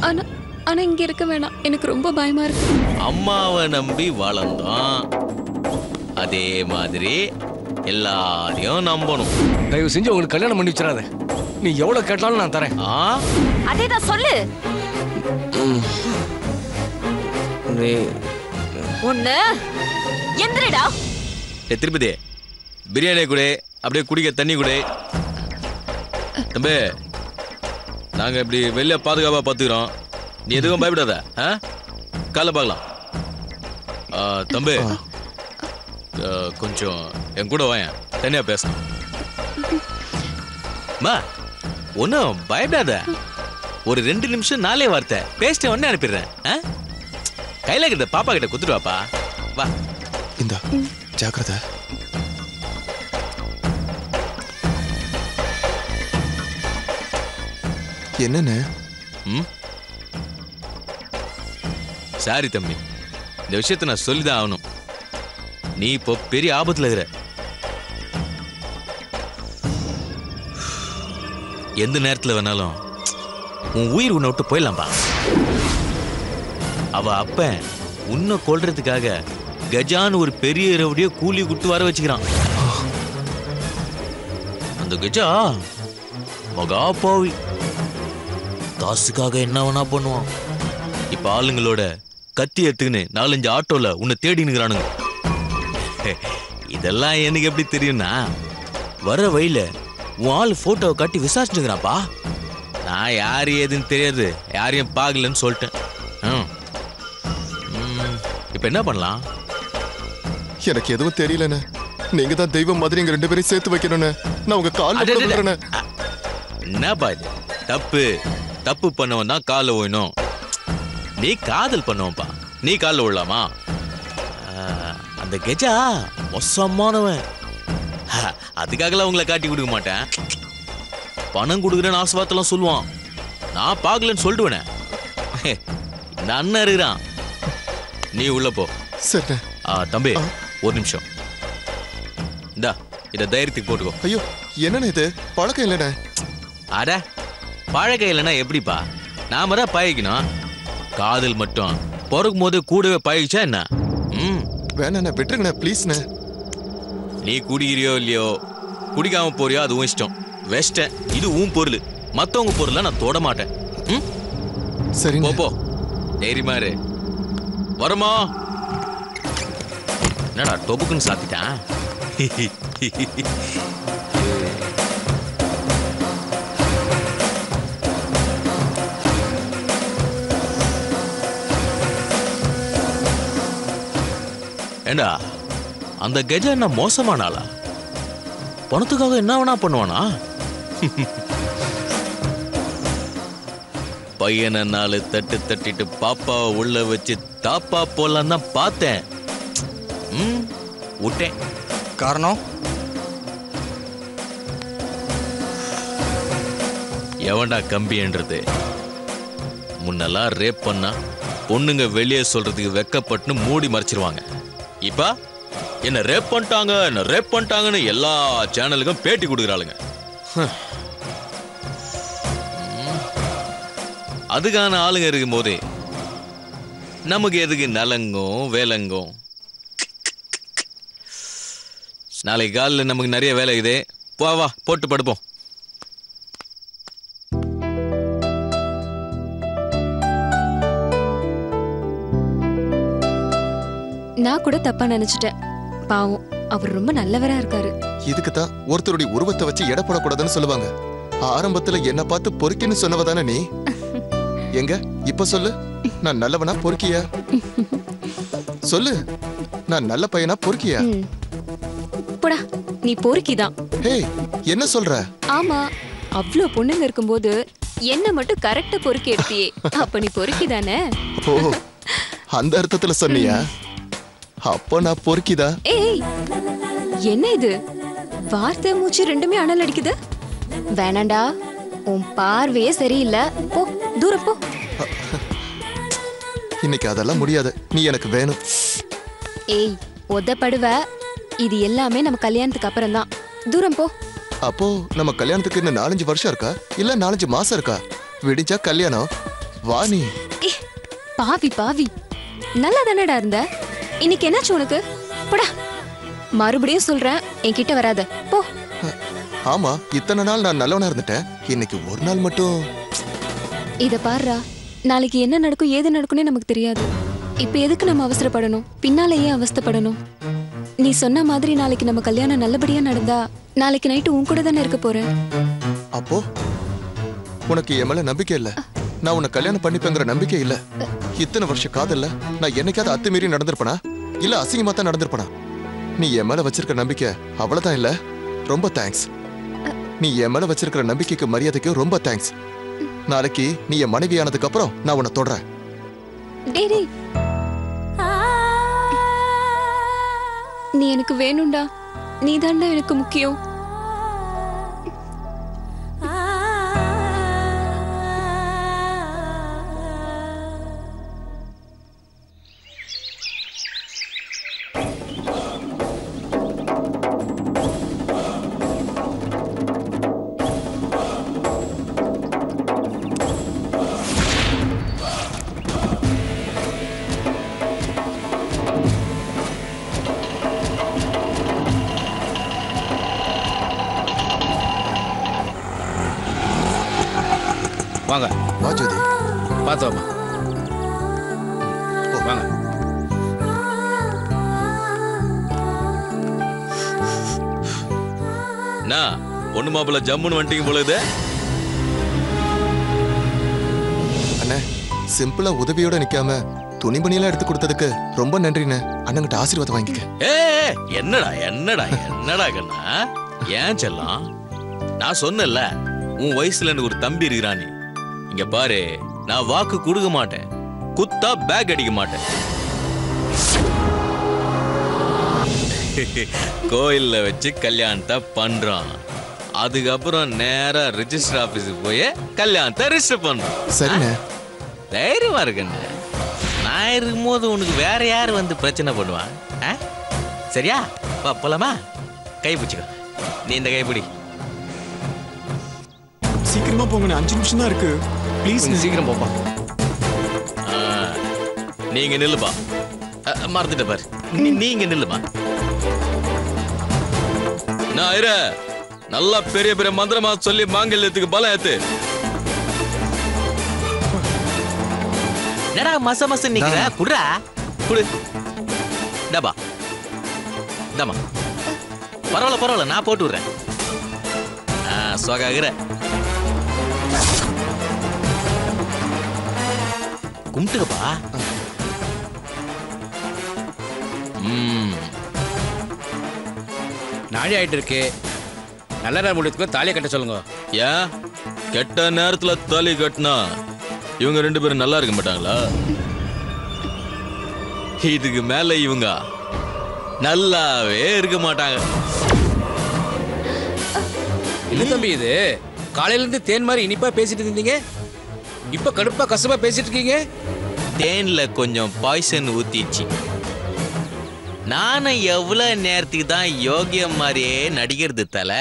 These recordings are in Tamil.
ஆனா ஆனா இங்க இருக்க வேணாம், எனக்கு ரொம்ப பயமா இருக்கு. அம்மாவை நம்பி வளர்ந்தோம், அதே மாதிரி எல்லாரையும் நம்பணும். தயவு செஞ்சு உங்களுக்கு கல்யாணம் பண்ணி வச்சிடாத. நீ எவ்வளவு கேட்டாலும் நான் தரேன். அதேதான் சொல்லு. ஒண்ணு எந்திரடா. திருப்பதி பிரியாணி கூட அப்படியே குடிக்க தண்ணி கூட. தம்பி நாங்க இப்படி வெளில பாதுகாப்பா பாத்துக்கிறோம், நீ எதுவும் பயப்படாத. காலைல பார்க்கலாம். தம்பி கொஞ்சம் என் கூட வாயேன், தனியா பேசணும். ஒன்னும் பயப்படாத, ஒரு 2 நிமிஷம் 4 வார்த்தை பேசிட்டு உடனே அனுப்பிடுறேன். கையில கிட்ட பாப்பா கிட்ட குத்துட்டு வாப்பா. வா இந்த ஜாக்கிரதை. என்னன்னு? சாரி தம்பி, இந்த விஷயத்தை நான் சொல்லிதான் ஆகணும். நீ இப்போ பெரிய ஆபத்துல இருக்கிற. எந்த நேரத்துல வேணாலும் உன் உயிர் உன்னை விட்டு போயிடலாம்பா. அவ அப்ப உன்னை கொல்றதுக்காக கஜான்னு ஒரு பெரிய ரவுடிய கூலி கொடுத்து வர வச்சுக்கிறான். அந்த கஜா மகா பாவி, காசுக்காக என்ன வேணா பண்ணுவான். இப்ப ஆளுங்களோட கத்தி எடுத்துக்கின்னு 4-5 ஆட்டோல உன்னை தேடினுங்கிறானுங்க. இதெல்லாம் எனக்கு எப்படி தெரியும்னா, வர வழியில உன் ஆள் போட்டோவை காட்டி விசாரிச்சுக்கிறான்ப்பா. நான் யாரு ஏதுன்னு தெரியாது, யாரையும் பார்க்கலன்னு சொல்லிட்டேன். இப்ப என்ன பண்ணலாம்? எனக்கு எதுவும் தெரியலண்ணே. நீங்க தான் தெய்வம் மாதிரி எங்க 2 பேரையும் சேர்த்து வைக்கணும்னு நான் உங்க கால்ல விழுறேன். என்னப்பா இது? தப்பு தப்பு பண்ணவன் தான் காலில் ஓயணும். நீ காதல் பண்ணுவப்பா, நீ காலில் விழலாமா? அந்த கெஜா மோசமானவன். அதுக்காகலாம் உங்களை காட்டி கொடுக்க மாட்டேன். பணம் கொடுக்குறேன்னு ஆசைவார்த்தெல்லாம் சொல்லுவான். நான் பார்க்கலன்னு சொல்லிடுவேனே. இந்த அண்ணன் இருக்கிறான், நீ உள்ள போ. சரி தம்பி ஒரு நிமிஷம். இந்தா இத தைரியத்துக்கு போட்டுக்கோ. ஐயோ என்னண்ணே இது? பழக்கம் இல்லைண்ணே. அட பழக்கம் இல்லைன்னா எப்படிப்பா? நாம தான் பழகிக்கணும். காதல் மட்டும் பிறக்கும் போது கூடவே பழகிச்சா என்ன? வேணா விட்டுருங்கண்ணே ப்ளீஸ்ண்ணே. நீ குடிக்கிறியோ இல்லையோ, குடிக்காம போறியோ அது உன் இஷ்டம். வெஸ்டன் இது உன் பொருள், மத்தவங்க பொருளை நான் தொட மாட்டேன். சரி போ தைரியமா இரு. வரமா? என்னடா டொபுக்குன்னு சாத்திட்டான். ஏண்டா அந்த கெஜா என்ன மோசமானாளா? பணத்துக்காக என்ன வேணா பண்ணுவானா? பையனை 4 தட்டு தட்டிட்டு பாப்பாவை உள்ள வச்சு தாப்பா போலாம் தான் பார்த்தேன். விட்டேன். காரணம் எவன்டா கம்பின்றது? முன்னெல்லாம் ரேப் பண்ணா பொண்ணுங்க வெளியே சொல்றதுக்கு வெக்கப்பட்டு மூடி மறைச்சிருவாங்க. இப்ப என்ன ரேப் பண்ணிட்டாங்க, என்ன ரேப் பண்ணிட்டாங்கன்னு எல்லா சேனலுக்கும் பேட்டி கொடுக்குறாளுங்க. அதுக்கான ஆளுங்க இருக்கும் போதே நமக்கு எதுக்கு நலங்கும் வேலங்கும்? நாளைக்கு காலையில் நமக்கு நிறைய வேலை இருக்குது. வா போட்டு படுப்போம். நான் கூட தப்பா நினைச்சிட்டேன். பாவம், அவர் ரொம்ப நல்லவரா இருக்காரு. இதுக்குதான் ஒருத்தருடைய உருவத்தை வச்சு எடை போடக்கூடாதுன்னு சொல்லுவாங்க. ஆரம்பத்துல என்ன பார்த்து பொறுக்கின்னு சொன்னவதானே நீ? எங்க இப்ப சொல்லு, நான் நல்லவனா பொறுக்கியா? சொல்லு, நான் நல்ல பையனா பொறுக்கியா? போடா, நீ பொறுக்கிதான். ஏய் என்ன சொல்ற? ஆமா, அவ்ளோ பொண்ணுங்க இருக்கும்போது என்ன மட்டும் கரெக்டா பொறுக்கி எடுத்தியே, அப்ப நீ பொறுக்கிதானே? ஓ அந்த அர்த்தத்துல சொன்னியா? அப்ப நான் பொறுக்கிதா? ஏய் என்ன இது? வார்த்தை மூச்சு ரெண்டுமே அனல் அடிக்குது. வேணாண்டா, உன் பார்வையே சரியில்லை. போ, தூரம் போ. இன்னைக்கு அதெல்லாம் முடியாது. நீ எனக்கு வேணும். ஏய் உதப்படுவ. இது எல்லாமே நம்ம கல்யாணத்துக்கு அப்புறம் தான். தூரம் போ. அப்போ நம்ம கல்யாணத்துக்கு இன்னும் 4-5 வருஷம் இருக்கா இல்ல 4-5 மாசம் இருக்கா? விடிஞ்சா கல்யாணம், வா நீ. பாவி பாவி, நல்லா தானடா இருந்த. இன்னைக்கு என்னாச்சு உனக்கு? போடா. மறுபடியும் சொல்றேன், என்கிட்ட வராத போ. ஆமா, இத்தனை நாள் நான் நல்லவனா இருந்துட்டேன். இன்னைக்கு ஒரு நாள் மட்டும். இத பாருடா, நாளைக்கு என்ன நடக்கும் ஏது நடக்கும்னே நமக்கு தெரியாது. இப்ப எதுக்கு நம்ம அவசரப்படணும்? பின்னால ஏன் அவஸ்தைப்படணும்? நீ சொன்ன மாதிரி நாளைக்கு நம்ம கல்யாணம் நல்லபடியா நடந்தா நாளைக்கு நைட்டு உன் கூட தானே இருக்க போறேன். அப்போ உனக்கு என் மேல நம்பிக்கை இல்ல? நான் உன்னை கல்யாணம் பண்ணிப்பேங்கிற நம்பிக்கை இல்ல? இத்தனை வருஷ காதல்ல நான் என்னைக்காவது அத்துமீறி நடந்திருப்பனா? இல்ல அசிங்கமா தான் நடந்திருப்பனா? நீ என் மேல வச்சிருக்க நம்பிக்கை அவ்வளவுதான் இல்ல? ரொம்ப தேங்க்ஸ். நீ என் மேல வச்சிருக்கிற நம்பிக்கைக்கு மரியாதைக்கு ரொம்ப தேங்க்ஸ். நாளைக்கு நீ என் மனைவி ஆனதுக்கு அப்புறம் நான் உன்னை தொடறேன். நீ எனக்கு வேணும்டா. நீ தான்டா எனக்கு முக்கியம். வாங்க. வா ஜோதி. பார்த்தோமா வாங்க. பொண்ணு மாப்பிள்ள ஜம்முன்னு வந்துட்டீங்க போல இது. அண்ணே, சிம்பிளா உதவியோட நிக்காம துணிமணியெல்லாம் எடுத்து கொடுத்ததுக்கு ரொம்ப நன்றிண்ணே. அண்ணங்கிட்ட ஆசீர்வாதம் வாங்கிக்க. என்னடா என்னடா என்னடா கண்ணா, ஏன் செல்லம்? நான் சொன்னல உன் வயசுல எனக்கு ஒரு தம்பி இருக்கிறானே. இங்க பாரு, நான் வாக்கு கொடுக்க மாட்டேன், குத்தா பேக் அடிக்க மாட்டேன். கோயில்ல வச்சு கல்யாணத்தை பண்றான். அதுக்கப்புறம் நேரா ரிஜிஸ்டர் ஆபீஸுக்கு போய் கல்யாணத்தை ரிஜிஸ்டர் பண்றோம். சரிண்ணே. தைரியமா இருக்குன்னு. நான் இருக்கும்போது உனக்கு வேற யாரு வந்து பிரச்சனை பண்ணுவான்? சரியா? போலாமா? கை பிடிச்சுக்க. நீ இந்த கைப்பிடி. சீக்கிரமா போங்க, 5 நிமிஷம் தான் இருக்கு. ப்ளீஸ் சீக்கிரம் போப்பா. நீங்க நில்லுப்பா. மறந்துட்ட பாரு. நீங்க நில்லுப்பா. நான் இரு. நல்லா பெரிய பெரிய மந்திரமா சொல்லி மாங்கல்யத்துக்கு பலம் ஏத்து. என்னடா மச மச நிக்கிற? குடுறா குடு. டபா டமா. பரவாயில்ல நான் போட்டு விடுறேன். சுவாகிற கும்பிட்டுக்கப்பா. நாளை ஆயிட்டு இருக்கு. நல்ல நேரம் முடித்துக்கு தாலியை கட்ட சொல்லுங்க. ஏன் கெட்ட நேரத்துல தாலி கட்டினா இவங்க 2 பேரும் நல்லா இருக்க மாட்டாங்களா? இதுக்கு மேல இவங்க நல்லாவே இருக்க மாட்டாங்க. என்ன தம்பி இது? காலையில இருந்து தேன் மாதிரி இனிப்பா பேசிட்டு இருந்தீங்க, இப்ப கடுப்பா கசப்பா பேசிட்டு இருக்கீங்க. தேன்ல கொஞ்சம் பாய்சன் ஊத்திச்சு. நானும் எவ்வளவு நேரத்துக்கு தான் யோகியம் மாதிரியே நடிக்கிறது தல.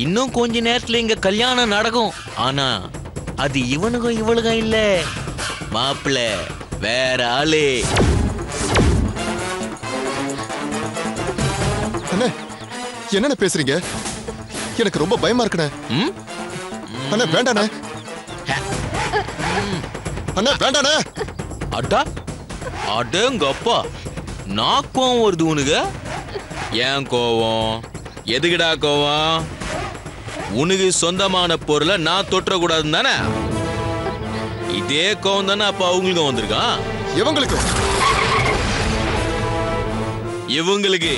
இன்னும் கொஞ்ச நேரத்துல இங்க கல்யாணம் நடக்கும். ஆனா அது இவனுக்கும் இவளுக்கும் இல்ல, மாப்பிள்ள வேற ஆளு. அண்ணே, என்னென்ன பேசுறீங்க? எனக்கு ரொம்ப பயமா இருக்குண்ணே. அண்ணா வேண்டாண்ணே. அண்ணா வேண்டாண்ணே. அட்டா அடங்கப்பா, நான் கோவம் வருது உனக்கு. ஏன் கோவம்? எதுக்குடா கோவம்? உனக்கு சொந்தமான பொருளை நான் தொற்றக்கூடாதுன்னு தானே? இதே கோவம் தானே அப்ப அவங்களுக்கும் வந்திருக்கான். இவங்களுக்கு இவங்களுக்கு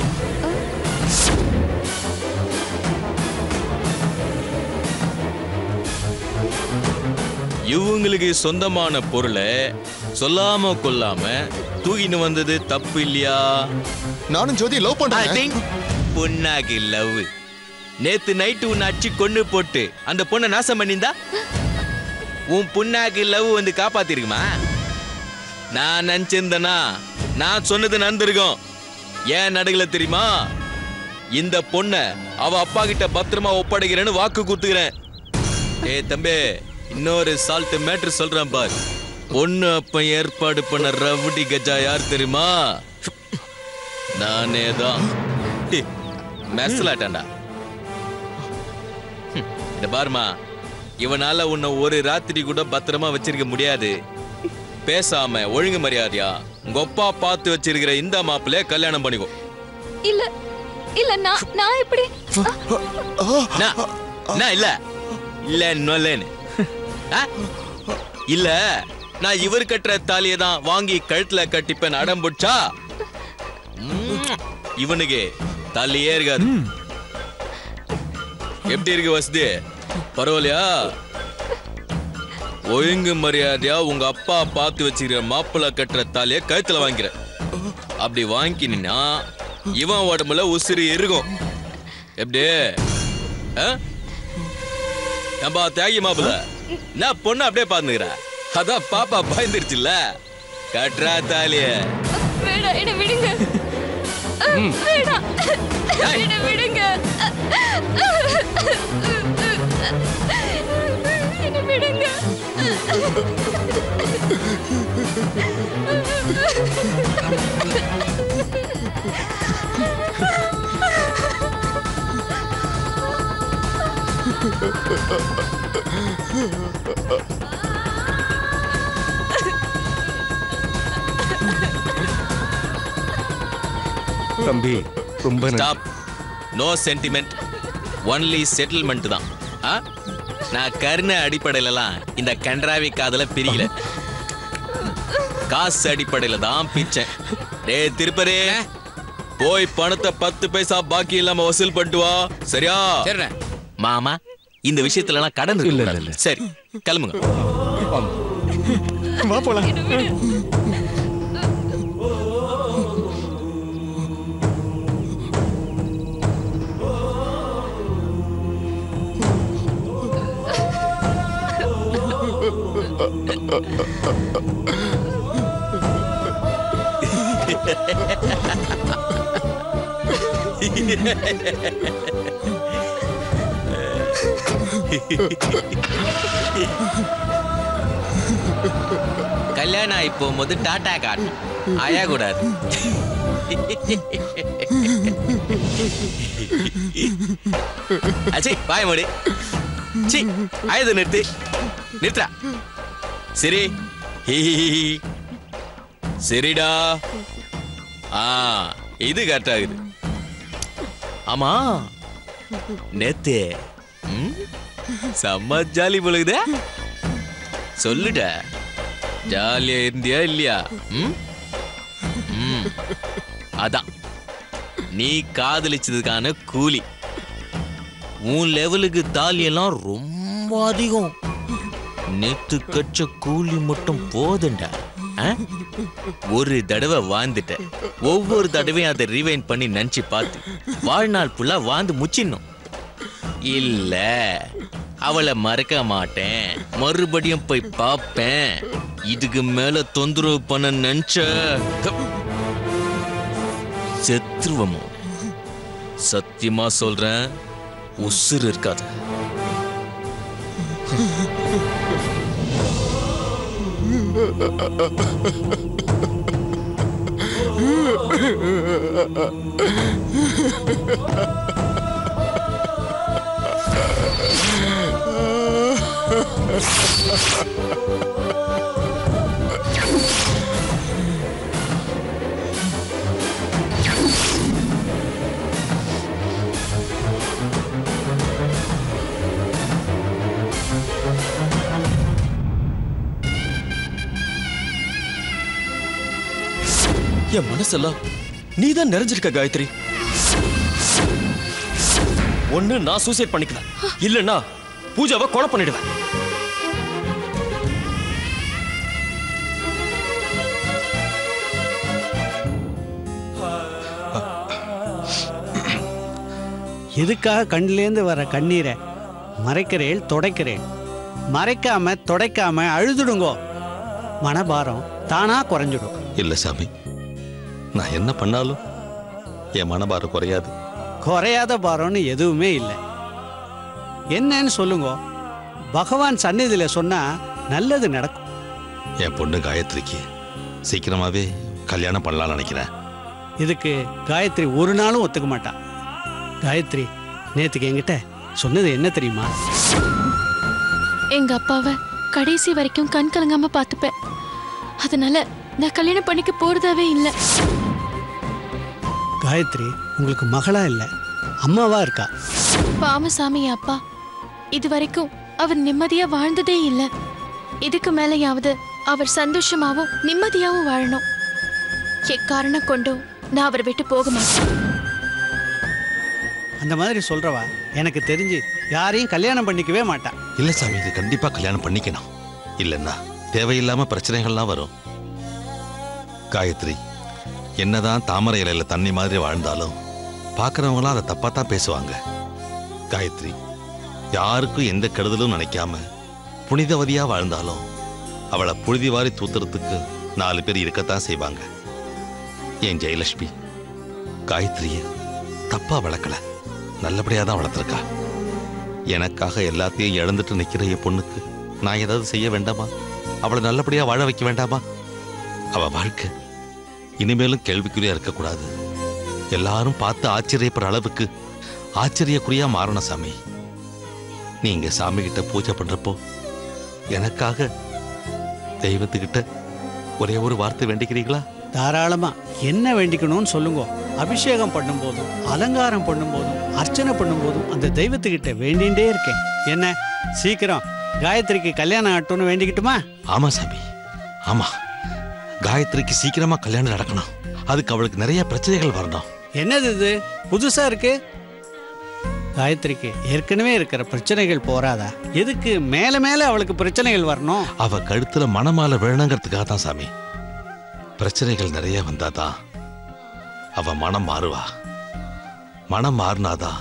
இவங்களுக்கு சொந்தமான பொருளை சொல்லாம கொள்ளாம தூக்கின்னு வந்தது தப்பு இல்லையா? நானும் ஜோதி லவ் பண்றேன். பொண்ணாக்கு லவ். நேத்து நைட்டு உன்னை அடிச்சு கொண்டு போட்டு அந்த பொண்ணை நாசம் பண்ணியிருந்தா உன் பொண்ணாக்கு லவ் வந்து காப்பாத்திருக்குமா? நான் நினைச்சிருந்தேனா நான் சொன்னது நடந்திருக்கும். ஏன் நடுகல தெரியுமா? இந்த பொண்ணை அவ அப்பா கிட்ட பத்திரமா ஒப்படைக்கிறேன்னு வாக்கு கொடுத்துக்கிறேன். ஏ தம்பி, இன்னொரு சால்ட் மேட்ரு சொல்றேன் பார். பொண்ணு அப்ப ஏற்பாடு பண்ண ரவுடி கஜா யார் தெரியுமா? நானே தான். மெர்சலாட்டா இந்த பாருமா, இவனால உன்னை ஒரு ராத்திரி கூட பத்திரமா வச்சிருக்க முடியாது. பேசாம ஒழுங்கு மரியாதையா உங்க அப்பா பார்த்து வச்சிருக்கிற இந்த மாப்பிள்ளைய கல்யாணம் பண்ணிக்கோ. இல்ல இல்ல நான் எப்படி நான் இல்ல இல்லன்னு இல்ல, நான் இவர் கட்டுற தாலியை தான் வாங்கி கழுத்துல கட்டிப்பேன் அடம் பிடிச்சா இவனுக்கு தாலியே இருக்காது. எப்படி இருக்கு வசதி? பரவாயில்லையா? ஒழுங்கு மரியாதையா உங்க அப்பா பார்த்து வச்சுக்கிற மாப்பிள்ளை கட்டுற தாலிய கழுத்துல வாங்கிற. அப்படி வாங்கினா இவன் உடம்புல உசிறு இருக்கும். எப்படி நம்ம தியாகி மாப்பிள்ள நான் பொண்ணு அப்படியே பாத்துக்கிற. அதான் பாப்பா பயந்துருச்சுல்ல. கட்டுறா தாலிய. என்ன விடுங்க, என்ன விடுங்க, என்ன விடுங்க. தம்பி ரொம்ப stop. No sentiment, only settlement தான். நான் கருணை அடிப்படையிலலாம் இந்த கன்றாவி காதல பிரிக்கல. காசு அடிப்படையில தான் பிச்சேன். டேய் திருப்பரே, போய் பணத்தை 10 பைசா பாக்கி இல்லாம வசூல் பண்ணிட்டு வா. சரியா? மாமா, இந்த விஷயத்துல எல்லாம் கடன் இல்ல. சரி கிளம்புங்க. வா போலாம். கல்யாணம் ஆகி போகும்போது டாட்டா காட்டணும், ஆயா கூடாது. அச்சி பாய மோடி. சி ஆயுத நிறுத்துறா. சரி சரிடா. இது கரெக்ட் ஆகுது. ஆமா நேத்து செம்ம ஜாலி பொழுகுத. சொல்லுட, ஜாலியா இருந்தியா இல்லையா? அதான் நீ காதலிச்சதுக்கான கூலி. உன் லெவலுக்கு தாலியெல்லாம் ரொம்ப அதிகம். நேத்து கச்ச கூலி மட்டும் போதுண்டா. ஒரு தடவை வாழ்ந்துட்ட, ஒவ்வொரு தடவையும் அதை ரிவைண்ட் பண்ணி நினைச்சு பார்த்து வாழ்நாள் ஃபுல்லா வாழ்ந்து முச்சிடணும். இல்ல அவளை மறக்க மாட்டேன், மறுபடியும் போய் பார்ப்பேன், இதுக்கு மேல தொந்தரவு பண்ண நினைச்ச செத்துருவமோ. சத்தியமா சொல்றேன், உசுறு இருக்காது. என் மனசெல்லாம் நீதான் நிறைஞ்சிருக்க காயத்ரி. ஒண்ணு நான் சூசைட் பண்ணிக்கலாம், இல்லன்னா பூஜாவை கொலை பண்ணிடுவேன். எதுக்காக கண்ணிலேருந்து வர கண்ணீரை மறைக்கிறேன் துடைக்கிறேன்? மறைக்காம துடைக்காம அழுதுடுங்கோ, மனபாரம் தானா குறைஞ்சிடும். இல்ல சாமி, நான் என்ன பண்ணாலும் என் மனபாரம் குறையாது. குறையாத பாரம்னு எதுவுமே இல்லை. என்னன்னு சொல்லுங்க. பகவான் சந்நிதியில சொன்னா நல்லது நடக்கும். என் பொண்ணு காயத்ரிக்கு சீக்கிரமாவே கல்யாணம் பண்ணலாம்னு நினைக்கிறேன். இதுக்கு காயத்ரி ஒரு நாளும் ஒத்துக்க மாட்டான். காயத்ரி நேத்துக்கு என்கிட்ட சொன்னது என்ன தெரியுமா? எங்க அப்பாவை கடைசி வரைக்கும் கண் கலங்காம பார்த்துப்பேன், அதனால நான் கல்யாணம் பண்ணிக்க போறதாவே இல்லை. காயத்ரி உங்களுக்கு மகளா இல்ல, அம்மாவா இருக்கா. பாமசாமி அப்பா இது வரைக்கும் அவர் நிம்மதியா வாழ்ந்ததே இல்லை. இதுக்கு மேலேயாவது அவர் சந்தோஷமாவும் நிம்மதியாவும் வாழணும். எக்காரணம் கொண்டும் நான் அவரை விட்டு போக மாட்டேன். அந்த மாதிரி சொல்றவா எனக்கு தெரிஞ்சு யாரையும் கல்யாணம் பண்ணிக்கவே மாட்டான். இல்ல சாமி, இது கண்டிப்பா கல்யாணம் பண்ணிக்கணும். இல்லைன்னா தேவையில்லாம பிரச்சனைகள்லாம் வரும். காயத்ரி என்னதான் தாமரை இலையில தண்ணி மாதிரி வாழ்ந்தாலும் பார்க்கறவங்களாம் அதை தப்பா தான் பேசுவாங்க. காயத்ரி யாருக்கும் எந்த கெடுதலும் நினைக்காம புனிதவதியா வாழ்ந்தாலும் அவளை புழுதி வாரி தூத்துறதுக்கு 4 பேர் இருக்கத்தான் செய்வாங்க. என் ஜெயலட்சுமி காயத்ரிய தப்பா வளர்க்கல, நல்லபடியா தான் வளர்த்துருக்கா. எனக்காக எல்லாத்தையும் இழந்துட்டு நிக்கிற என் பொண்ணுக்கு நான் ஏதாவது செய்ய வேண்டாமா? அவளை நல்லபடியா வாழ வைக்க வேண்டாமா? அவ வாழ்க்கை இனிமேலும் கேள்விக்குறியா இருக்கக்கூடாது. எல்லாரும் பார்த்து ஆச்சரியப்படுற அளவுக்கு ஆச்சரியக்குறியா மாறணும் சாமி. நீங்க சாமி கிட்ட பூஜை பண்றப்போ எனக்காக தெய்வத்துக்கிட்ட ஒரே ஒரு வார்த்தை வேண்டிக்கிறீங்களா? தாராளமா என்ன வேண்டிக்கணும்னு சொல்லுங்க. அபிஷேகம் பண்ணும் போதும் அலங்காரம் பண்ணும் போதும் அர்ச்சனை பண்ணும் போதும் அந்த தெய்வத்துக்கிட்ட வேண்டிகிட்டே இருக்கேன். என்ன சீக்கிரம் காயத்ரிக்கு கல்யாணம் ஆகட்டும்னு வேண்டிக்கிட்டுமா? ஆமா சாமி, ஆமா. காயத்ரிக்கு சீக்கிரமா கல்யாணம் நடக்கணும். அதுக்கு அவளுக்கு நிறைய பிரச்சனைகள் வரணும். என்னது இது புதுசா இருக்கு? காயத்ரிக்கு ஏற்கனவே இருக்கிற பிரச்சனைகள் போறாதா? எதுக்கு மேல மேல அவளுக்கு பிரச்சனைகள் வரணும்? அவ கழுத்துல மனமால விழணுங்கிறதுக்காக தான் சாமி. பிரச்சனைகள் நிறைய வந்தாதான் அவ மனம் மாறுவா. மனம் மாறினாதான்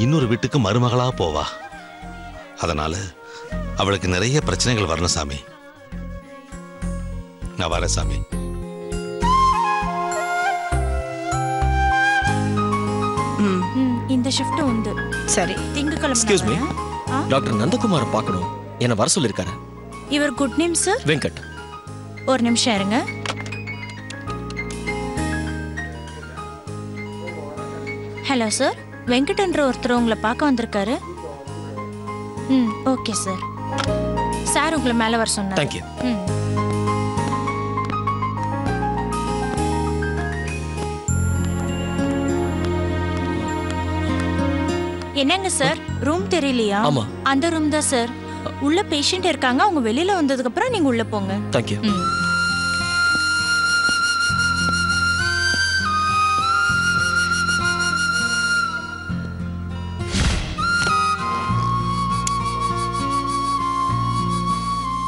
இன்னொரு வீட்டுக்கு மருமகளா போவா. அதனால அவளுக்கு நிறைய பிரச்சனைகள் வரணும் சாமி. நான் வரேன் சாமி. இந்த ஷிஃப்ட் உண்டு. சரி, திங்கக்கிழமை. எக்ஸ்கியூஸ் மீ, டாக்டர் நந்தகுமார் பார்க்கணும், என்ன வர சொல்லிருக்காரு. இவர் குட் நேம் சார் வெங்கட். ஒரு நிமிஷம் இருங்க. ஹலோ சார், வெங்கட்ன்ற ஒருத்தர் உங்களை பார்க்க வந்திருக்காரு. Okay sir. சார் உங்களை மேலே வர சொன்னார். தேங்க்யூ. என்னங்க சார், ரூம் தெரியலையா? ஆமா, அந்த ரூம் தான் சார். உள்ள பேஷண்ட் இருக்காங்க, அவங்க வெளியில வந்ததுக்கு அப்புறம் நீங்க உள்ள போங்க. தேங்க்யூ.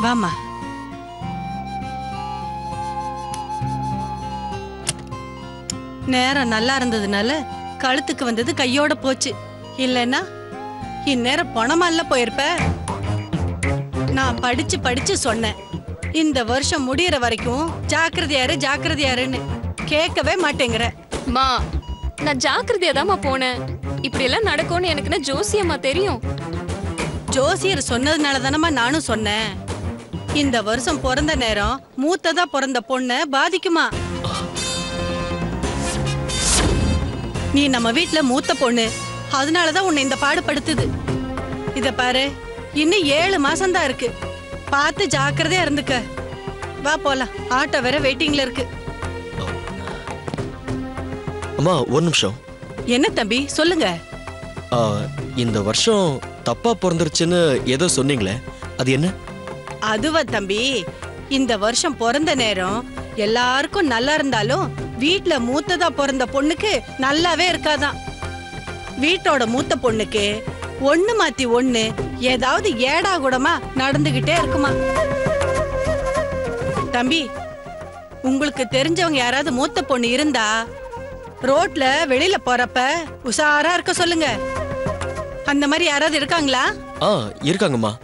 வாமா. நேரம் நல்லா இருந்ததுனால கழுத்துக்கு வந்தது கையோட போச்சு. இல்லைன்னா இந்நேரம் பணமல்ல போயிருப்ப. நான் படிச்சு படிச்சு சொன்னேன், இந்த வருஷம் முடியற வரைக்கும் ஜாக்கிரதையாரு ஜாக்கிரதையாருன்னு. கேட்கவே மாட்டேங்கிற. மா, நான் ஜாக்கிரதையா தான்மா போனேன். இப்படி எல்லாம் நடக்கும்னு எனக்கு என்ன ஜோசியம்மா தெரியும்? ஜோசியர் சொன்னதுனால தானம்மா நானும் சொன்னேன். இந்த வருஷம் பிறந்த நேரம் மூத்ததா பிறந்த பொண்ண பாதிக்குமா? நீ நம்ம வீட்டுல மூத்த பொண்ணு, அதனாலதான் உன்னை இந்த பாடுபடுத்துது. இத பாரு, இன்னும் 7 மாசம்தான் இருக்கு. பார்த்து ஜாக்கிரதையா இருந்துக்க. வா போலாம், ஆட்டோ வேற வெயிட்டிங்ல இருக்கு. அம்மா ஒரு நிமிஷம். என்ன தம்பி சொல்லுங்க. இந்த வருஷம் தப்பா பிறந்துருச்சுன்னு ஏதோ சொன்னீங்களே, அது என்ன? அதுவா தம்பி, இந்த வருஷம் பிறந்த நேரம் எல்லாருக்கும் நல்லா இருந்தாலும் வீட்டுல மூத்ததா பிறந்த பொண்ணுக்கு நல்லாவே இருக்காதான். வீட்டோட மூத்த பொண்ணுக்கு ஒண்ணு மாத்தி ஒண்ணு ஏதாவது ஏடா கூடமா நடந்துகிட்டே இருக்குமா. தம்பி, உங்களுக்கு தெரிஞ்சவங்க யாராவது மூத்த பொண்ணு இருந்தா ரோட்ல வெளியில போறப்ப உஷாரா இருக்க சொல்லுங்க. அந்த மாதிரி யாராவது இருக்காங்களா? இருக்காங்கம்மா.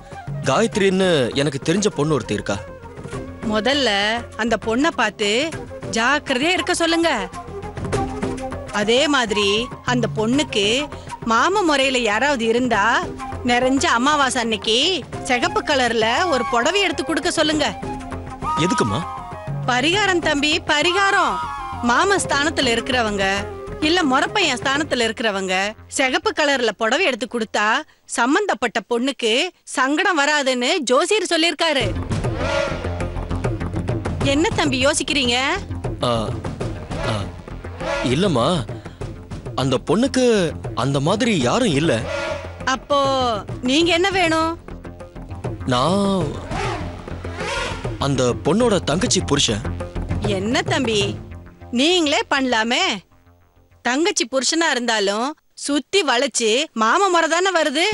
காயத்ரின்னு எனக்கு தெரிஞ்ச பொண்ணு ஒருத்தி இருக்கா. முதல்ல அந்த பொண்ணை பார்த்து ஜாக்கிரதையா இருக்க சொல்லுங்க. அதே மாதிரி அந்த பொண்ணுக்கு மாம முறையில யாராவது இருந்தா நிறைஞ்ச அமாவாசை அன்னைக்கு சிகப்பு கலர்ல ஒரு புடவை எடுத்து கொடுக்க சொல்லுங்க. எதுக்குமா? பரிகாரம் தம்பி, பரிகாரம். மாமன் ஸ்தானத்துல இருக்கிறவங்க இல்ல முறப்பையன் ஸ்தானத்துல இருக்கிறவங்க சிகப்பு கலர்ல புடவை எடுத்து கொடுத்தா சம்பந்தப்பட்ட பொண்ணுக்கு சங்கடம் வராதுன்னு ஜோசியர் சொல்லிருக்காரு. என்ன தம்பி யோசிக்கிறீங்க? இல்லம்மா, அந்த பொண்ணுக்கு அந்த மாதிரி யாரும் இல்ல. அப்போ நீங்க என்ன வேணும்? நான் அந்த பொண்ணோட தங்கச்சி புருஷன். என்ன தம்பி, நீங்களே பண்ணலாமே. தங்கச்சி புருஷனா இருந்தாலும் சுத்தி வளைச்சு மாமா முறை தானே வருது.